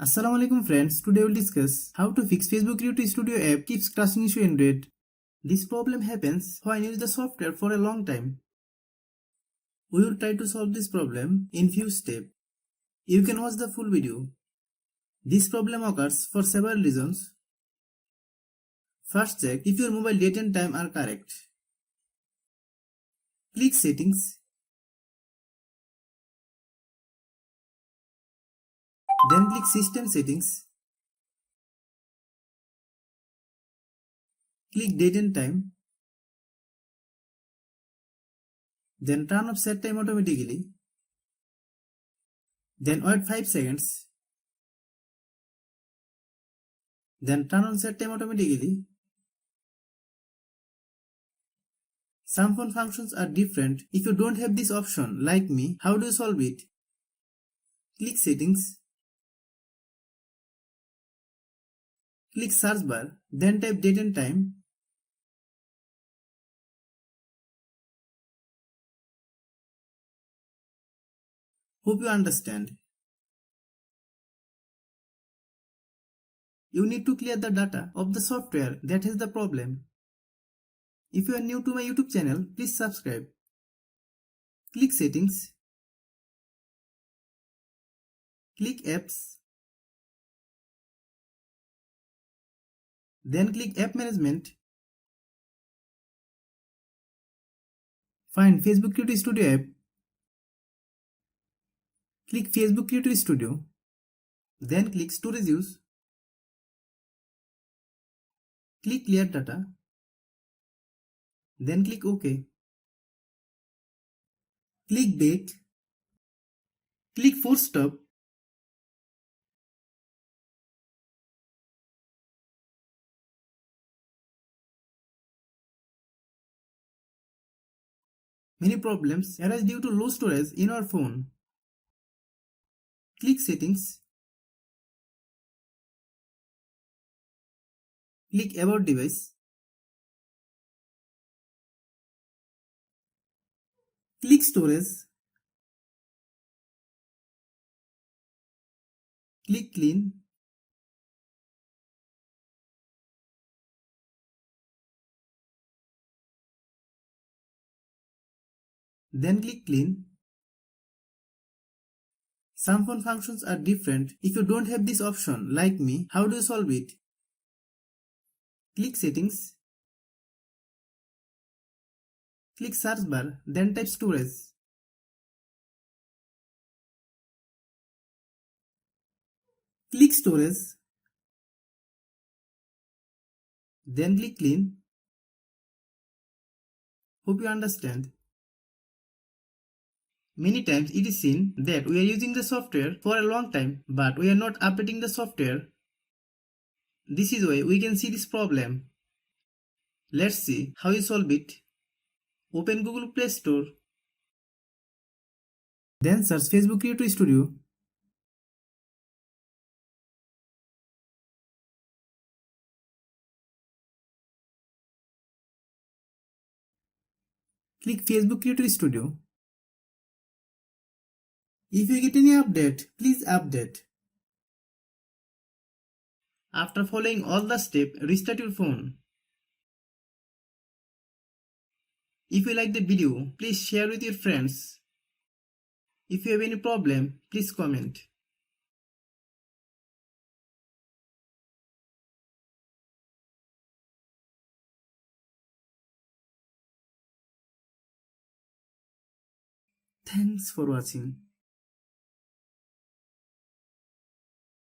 Assalamu alaikum friends, today we'll discuss how to fix Facebook Creator Studio app keeps crashing issue in red. This problem happens when you use the software for a long time. We will try to solve this problem in few steps. You can watch the full video. This problem occurs for several reasons. First, check if your mobile date and time are correct. Click Settings. Then click System Settings. Click Date and Time. Then turn off set time automatically. Then wait 5 seconds. Then turn on set time automatically. Some phone functions are different. If you don't have this option, like me, how do you solve it? Click Settings. Click Search bar, then type date and time. Hope you understand. You need to clear the data of the software that has the problem. If you are new to my YouTube channel, please subscribe. Click Settings. Click Apps. Then click App Management. Find Facebook Creator Studio app. Click Facebook Creator Studio. Then click Storage Use. Click Clear Data. Then click OK. Click Back. Click Force Stop. Many problems arise due to low storage in our phone. Click Settings. Click About Device. Click Storage. Click Clean. Then click Clean. Some phone functions are different. If you don't have this option, like me, how do you solve it? Click Settings. Click Search bar, then type Storage. Click Storage. Then click Clean. Hope you understand. Many times it is seen that we are using the software for a long time, but we are not updating the software. This is why we can see this problem. Let's see how you solve it. Open Google Play Store. Then search Facebook Creator Studio. Click Facebook Creator Studio. If you get any update, please update. After following all the steps, restart your phone. If you like the video, please share with your friends. If you have any problem, please comment. Thanks for watching.